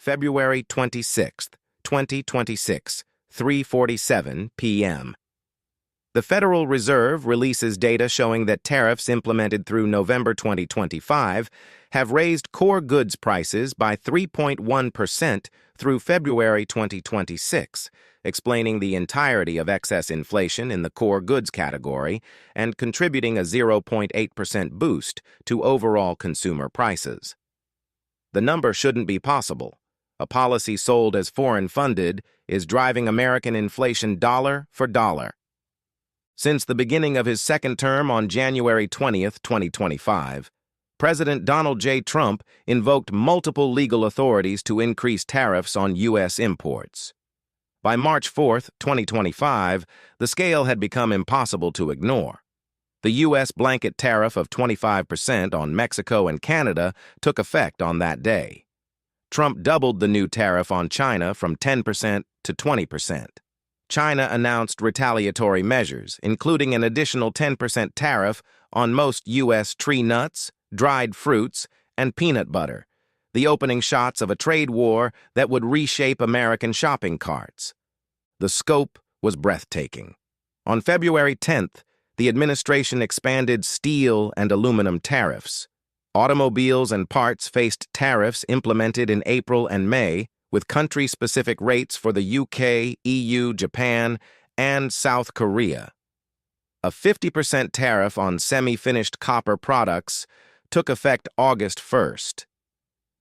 February 26, 2026, 3:47 p.m. The Federal Reserve releases data showing that tariffs implemented through November 2025 have raised core goods prices by 3.1% through February 2026, explaining the entirety of excess inflation in the core goods category and contributing a 0.8% boost to overall consumer prices. The number shouldn't be possible. A policy sold as foreign-funded is driving American inflation dollar for dollar. Since the beginning of his second term on January 20, 2025, President Donald J. Trump invoked multiple legal authorities to increase tariffs on U.S. imports. By March 4, 2025, the scale had become impossible to ignore. The U.S. blanket tariff of 25% on Mexico and Canada took effect on that day. Trump doubled the new tariff on China from 10% to 20%. China announced retaliatory measures, including an additional 10% tariff on most U.S. tree nuts, dried fruits, and peanut butter, the opening shots of a trade war that would reshape American shopping carts. The scope was breathtaking. On February 10th, the administration expanded steel and aluminum tariffs. Automobiles and parts faced tariffs implemented in April and May, with country-specific rates for the UK, EU, Japan, and South Korea. A 50% tariff on semi-finished copper products took effect August 1st.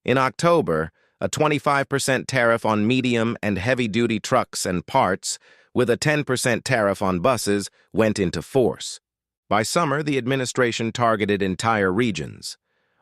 In October, a 25% tariff on medium and heavy-duty trucks and parts, with a 10% tariff on buses, went into force. By summer, the administration targeted entire regions.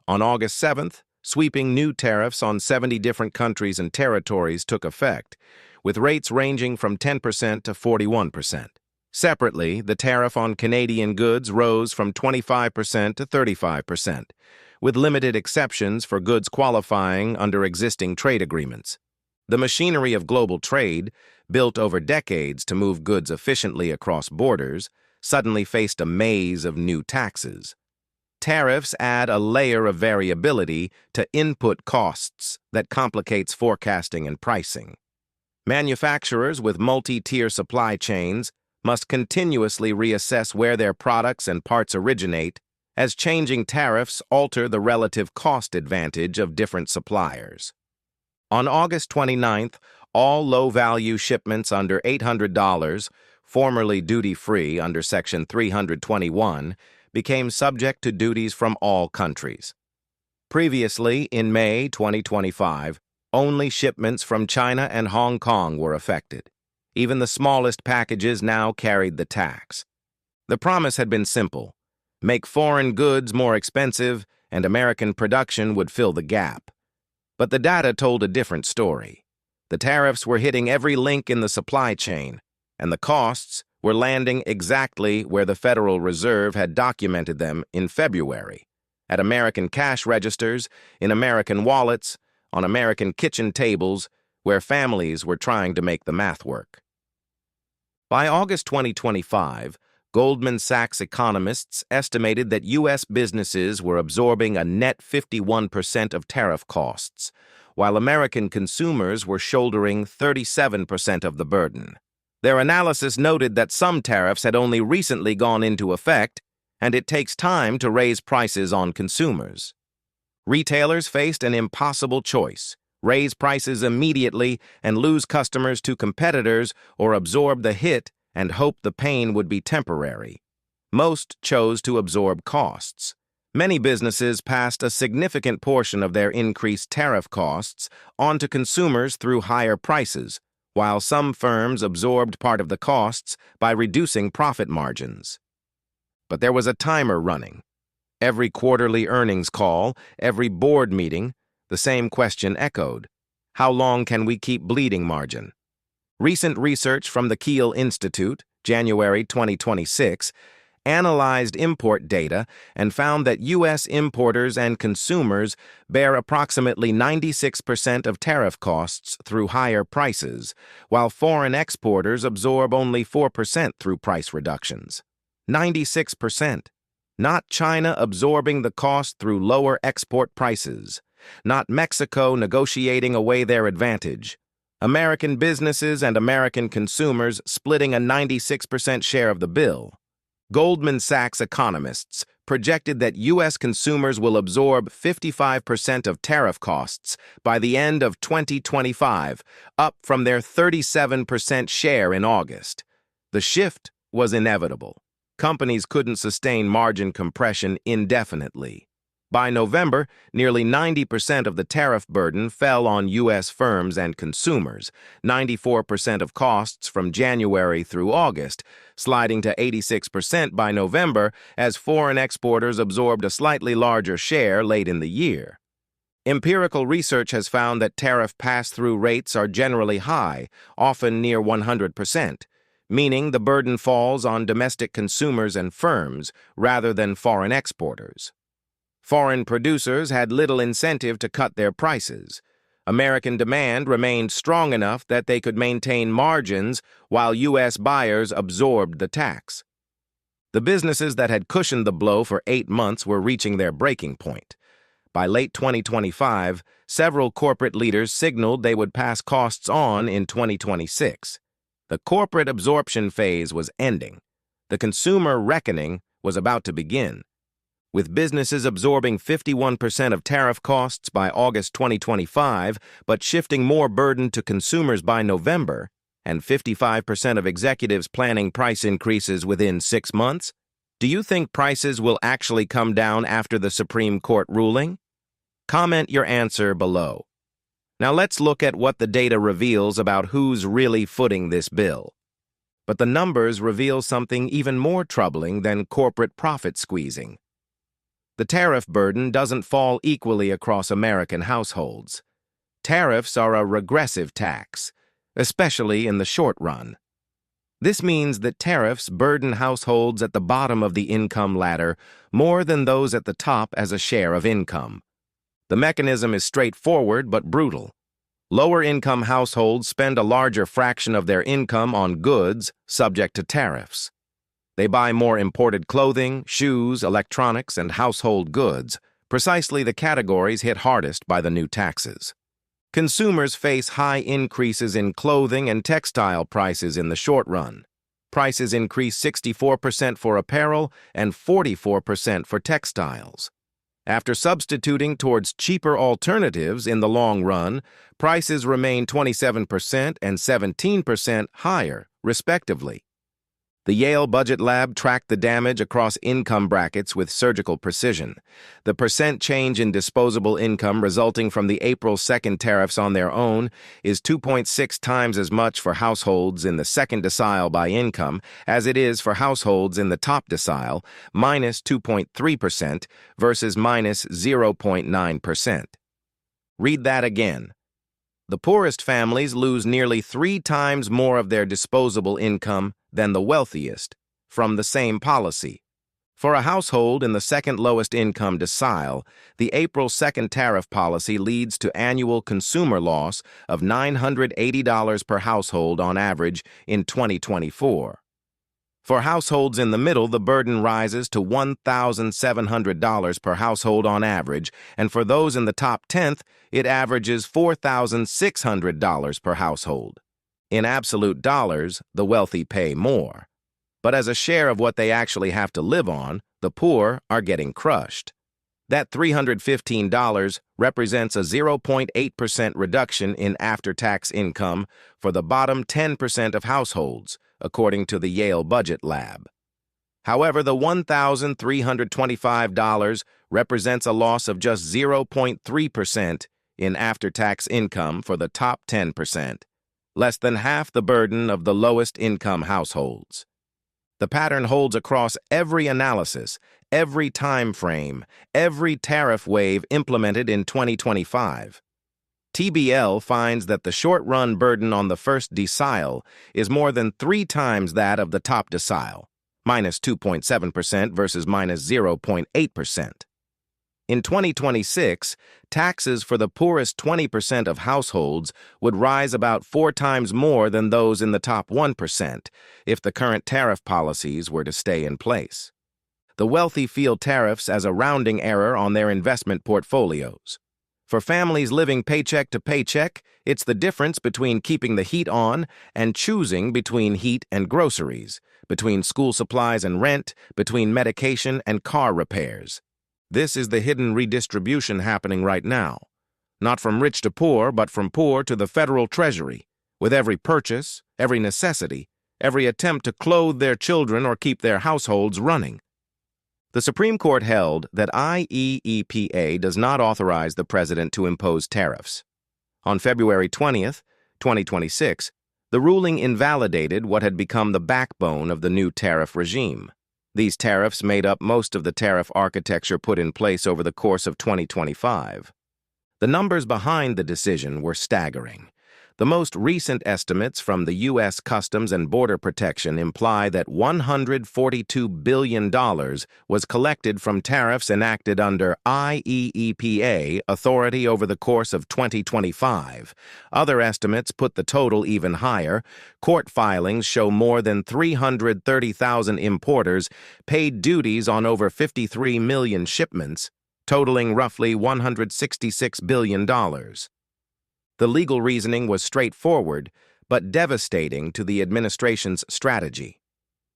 On August 7th, sweeping new tariffs on 70 different countries and territories took effect, with rates ranging from 10% to 41%. Separately, the tariff on Canadian goods rose from 25% to 35%, with limited exceptions for goods qualifying under existing trade agreements. The machinery of global trade, built over decades to move goods efficiently across borders, suddenly faced a maze of new taxes. Tariffs add a layer of variability to input costs that complicates forecasting and pricing. Manufacturers with multi-tier supply chains must continuously reassess where their products and parts originate, as changing tariffs alter the relative cost advantage of different suppliers. On August 29th, all low-value shipments under $800, formerly duty-free under Section 321, became subject to duties from all countries. Previously, in May 2025, only shipments from China and Hong Kong were affected. Even the smallest packages now carried the tax. The promise had been simple: make foreign goods more expensive, and American production would fill the gap. But the data told a different story. The tariffs were hitting every link in the supply chain, and the costs were landing exactly where the Federal Reserve had documented them in February: at American cash registers, in American wallets, on American kitchen tables, where families were trying to make the math work. By August 2025, Goldman Sachs economists estimated that U.S. businesses were absorbing a net 51% of tariff costs, while American consumers were shouldering 37% of the burden. Their analysis noted that some tariffs had only recently gone into effect, and it takes time to raise prices on consumers. Retailers faced an impossible choice: raise prices immediately and lose customers to competitors, or absorb the hit and hope the pain would be temporary. Most chose to absorb costs. Many businesses passed a significant portion of their increased tariff costs on to consumers through higher prices, while some firms absorbed part of the costs by reducing profit margins. But there was a timer running. Every quarterly earnings call, every board meeting, the same question echoed: how long can we keep bleeding margin? Recent research from the Kiel Institute, January 2026, analyzed import data and found that U.S. importers and consumers bear approximately 96% of tariff costs through higher prices, while foreign exporters absorb only 4% through price reductions. 96%. Not China absorbing the cost through lower export prices, not Mexico negotiating away their advantage. American businesses and American consumers splitting a 96% share of the bill. Goldman Sachs economists projected that U.S. consumers will absorb 55% of tariff costs by the end of 2025, up from their 37% share in August. The shift was inevitable. Companies couldn't sustain margin compression indefinitely. By November, nearly 90% of the tariff burden fell on U.S. firms and consumers, 94% of costs from January through August, sliding to 86% by November as foreign exporters absorbed a slightly larger share late in the year. Empirical research has found that tariff pass-through rates are generally high, often near 100%, meaning the burden falls on domestic consumers and firms rather than foreign exporters. Foreign producers had little incentive to cut their prices. American demand remained strong enough that they could maintain margins while U.S. buyers absorbed the tax. The businesses that had cushioned the blow for 8 months were reaching their breaking point. By late 2025, several corporate leaders signaled they would pass costs on in 2026. The corporate absorption phase was ending. The consumer reckoning was about to begin. With businesses absorbing 51% of tariff costs by August 2025, but shifting more burden to consumers by November, and 55% of executives planning price increases within 6 months, do you think prices will actually come down after the Supreme Court ruling? Comment your answer below. Now let's look at what the data reveals about who's really footing this bill. But the numbers reveal something even more troubling than corporate profit squeezing. The tariff burden doesn't fall equally across American households. Tariffs are a regressive tax, especially in the short run. This means that tariffs burden households at the bottom of the income ladder more than those at the top as a share of income. The mechanism is straightforward but brutal. Lower-income households spend a larger fraction of their income on goods subject to tariffs. They buy more imported clothing, shoes, electronics, and household goods, precisely the categories hit hardest by the new taxes. Consumers face high increases in clothing and textile prices in the short run. Prices increase 64% for apparel and 44% for textiles. After substituting towards cheaper alternatives in the long run, prices remain 27% and 17% higher, respectively. The Yale Budget Lab tracked the damage across income brackets with surgical precision. The percent change in disposable income resulting from the April 2nd tariffs on their own is 2.6 times as much for households in the second decile by income as it is for households in the top decile, minus 2.3% versus minus 0.9%. Read that again. The poorest families lose nearly 3 times more of their disposable income than the wealthiest from the same policy. For a household in the second lowest income decile, the April 2nd tariff policy leads to annual consumer loss of $980 per household on average in 2024. For households in the middle, the burden rises to $1,700 per household on average, and for those in the top 10th, it averages $4,600 per household. In absolute dollars, the wealthy pay more. But as a share of what they actually have to live on, the poor are getting crushed. That $315 represents a 0.8% reduction in after-tax income for the bottom 10% of households, according to the Yale Budget Lab. However, the $1,325 represents a loss of just 0.3% in after-tax income for the top 10%, less than half the burden of the lowest income households. The pattern holds across every analysis, every time frame, every tariff wave implemented in 2025. TBL finds that the short-run burden on the first decile is more than 3 times that of the top decile, minus 2.7% versus minus 0.8%. In 2026, taxes for the poorest 20% of households would rise about 4 times more than those in the top 1% if the current tariff policies were to stay in place. The wealthy feel tariffs as a rounding error on their investment portfolios. For families living paycheck to paycheck, it's the difference between keeping the heat on and choosing between heat and groceries, between school supplies and rent, between medication and car repairs. This is the hidden redistribution happening right now. Not from rich to poor, but from poor to the federal treasury, with every purchase, every necessity, every attempt to clothe their children or keep their households running. The Supreme Court held that IEEPA does not authorize the president to impose tariffs. On February 20th, 2026, the ruling invalidated what had become the backbone of the new tariff regime. These tariffs made up most of the tariff architecture put in place over the course of 2025. The numbers behind the decision were staggering. The most recent estimates from the U.S. Customs and Border Protection imply that $142 billion was collected from tariffs enacted under IEEPA authority over the course of 2025. Other estimates put the total even higher. Court filings show more than 330,000 importers paid duties on over 53 million shipments, totaling roughly $166 billion. The legal reasoning was straightforward, but devastating to the administration's strategy.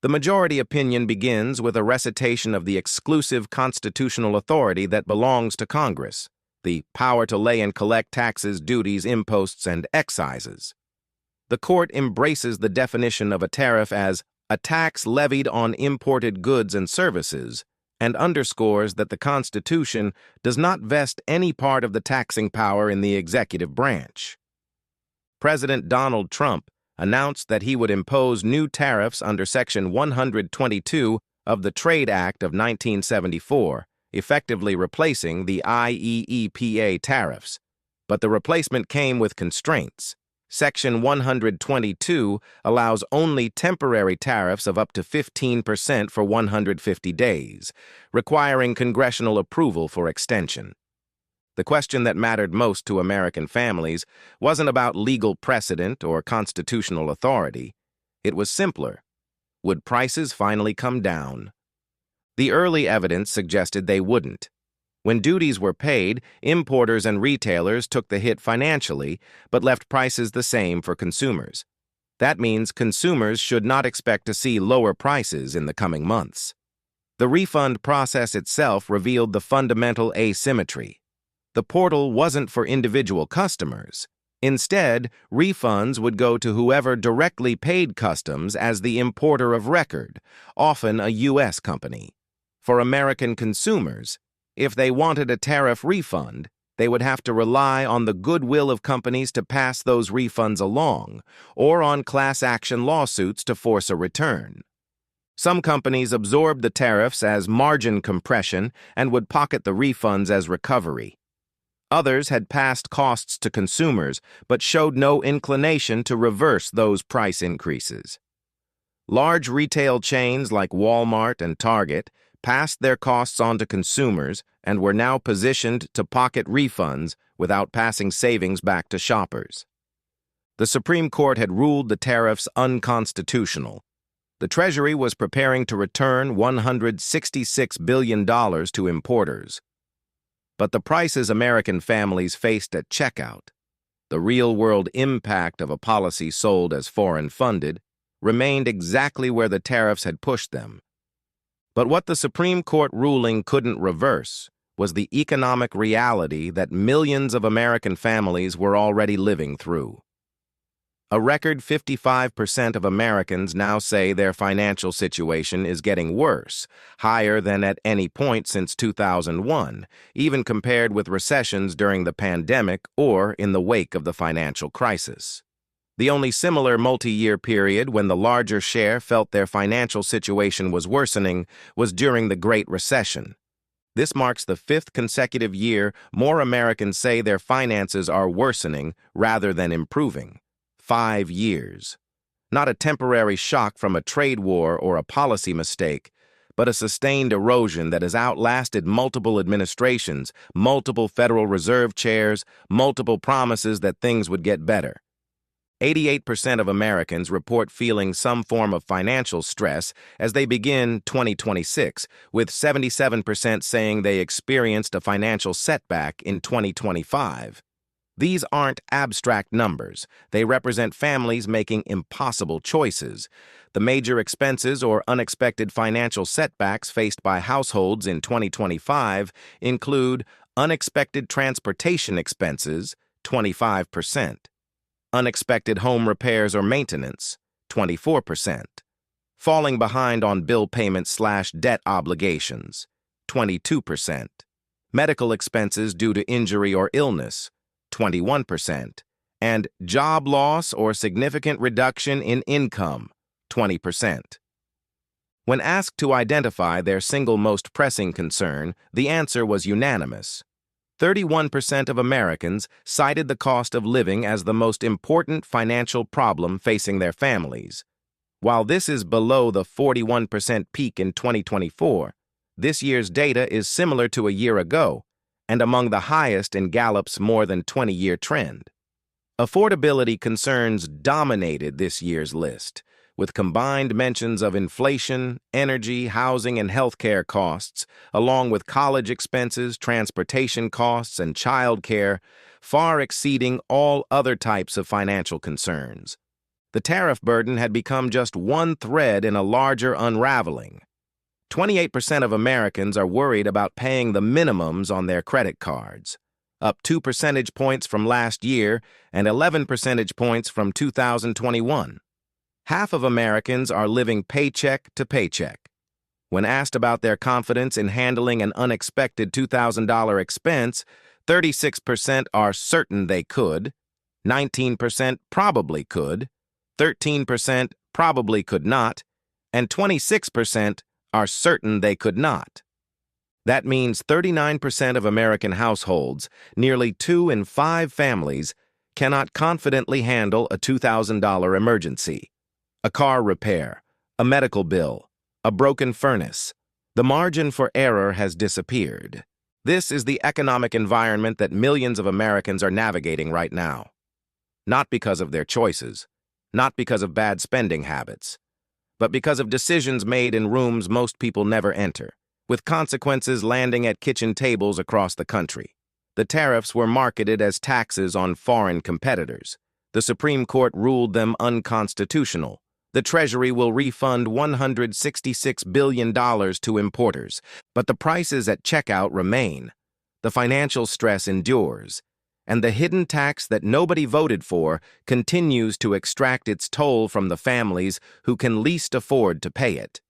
The majority opinion begins with a recitation of the exclusive constitutional authority that belongs to Congress, the power to lay and collect taxes, duties, imposts, and excises. The court embraces the definition of a tariff as a tax levied on imported goods and services, and underscores that the Constitution does not vest any part of the taxing power in the executive branch. President Donald Trump announced that he would impose new tariffs under Section 122 of the Trade Act of 1974, effectively replacing the IEEPA tariffs. But the replacement came with constraints. Section 122 allows only temporary tariffs of up to 15% for 150 days, requiring congressional approval for extension. The question that mattered most to American families wasn't about legal precedent or constitutional authority. It was simpler. Would prices finally come down? The early evidence suggested they wouldn't. When duties were paid, importers and retailers took the hit financially, but left prices the same for consumers. That means consumers should not expect to see lower prices in the coming months. The refund process itself revealed the fundamental asymmetry. The portal wasn't for individual customers. Instead, refunds would go to whoever directly paid customs as the importer of record, often a U.S. company. For American consumers, if they wanted a tariff refund, they would have to rely on the goodwill of companies to pass those refunds along, or on class action lawsuits to force a return. Some companies absorbed the tariffs as margin compression and would pocket the refunds as recovery. Others had passed costs to consumers, but showed no inclination to reverse those price increases. Large retail chains like Walmart and Target passed their costs on to consumers and were now positioned to pocket refunds without passing savings back to shoppers. The Supreme Court had ruled the tariffs unconstitutional. The Treasury was preparing to return $166 billion to importers. But the prices American families faced at checkout, the real-world impact of a policy sold as foreign-funded, remained exactly where the tariffs had pushed them. But what the Supreme Court ruling couldn't reverse was the economic reality that millions of American families were already living through. A record 55% of Americans now say their financial situation is getting worse, higher than at any point since 2001, even compared with recessions during the pandemic or in the wake of the financial crisis. The only similar multi-year period when the larger share felt their financial situation was worsening was during the Great Recession. This marks the 5th consecutive year more Americans say their finances are worsening rather than improving. 5 years. Not a temporary shock from a trade war or a policy mistake, but a sustained erosion that has outlasted multiple administrations, multiple Federal Reserve chairs, multiple promises that things would get better. 88% of Americans report feeling some form of financial stress as they begin 2026, with 77% saying they experienced a financial setback in 2025. These aren't abstract numbers. They represent families making impossible choices. The major expenses or unexpected financial setbacks faced by households in 2025 include unexpected transportation expenses, 25%, unexpected home repairs or maintenance, 24%, falling behind on bill payments/debt obligations, 22%, medical expenses due to injury or illness, 21%, and job loss or significant reduction in income, 20%. When asked to identify their single most pressing concern, the answer was unanimous. 31% of Americans cited the cost of living as the most important financial problem facing their families. While this is below the 41% peak in 2024, this year's data is similar to a year ago and among the highest in Gallup's more than 20-year trend. Affordability concerns dominated this year's list, with combined mentions of inflation, energy, housing, and healthcare costs, along with college expenses, transportation costs, and child care, far exceeding all other types of financial concerns. The tariff burden had become just one thread in a larger unraveling. 28% of Americans are worried about paying the minimums on their credit cards, up 2 percentage points from last year and 11 percentage points from 2021. Half of Americans are living paycheck to paycheck. When asked about their confidence in handling an unexpected $2,000 expense, 36% are certain they could, 19% probably could, 13% probably could not, and 26% are certain they could not. That means 39% of American households, nearly 2 in 5 families, cannot confidently handle a $2,000 emergency. A car repair, a medical bill, a broken furnace. The margin for error has disappeared. This is the economic environment that millions of Americans are navigating right now. Not because of their choices, not because of bad spending habits, but because of decisions made in rooms most people never enter, with consequences landing at kitchen tables across the country. The tariffs were marketed as taxes on foreign competitors. The Supreme Court ruled them unconstitutional. The Treasury will refund $166 billion to importers, but the prices at checkout remain. The financial stress endures, and the hidden tax that nobody voted for continues to extract its toll from the families who can least afford to pay it.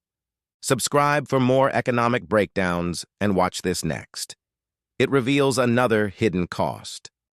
Subscribe for more economic breakdowns and watch this next. It reveals another hidden cost.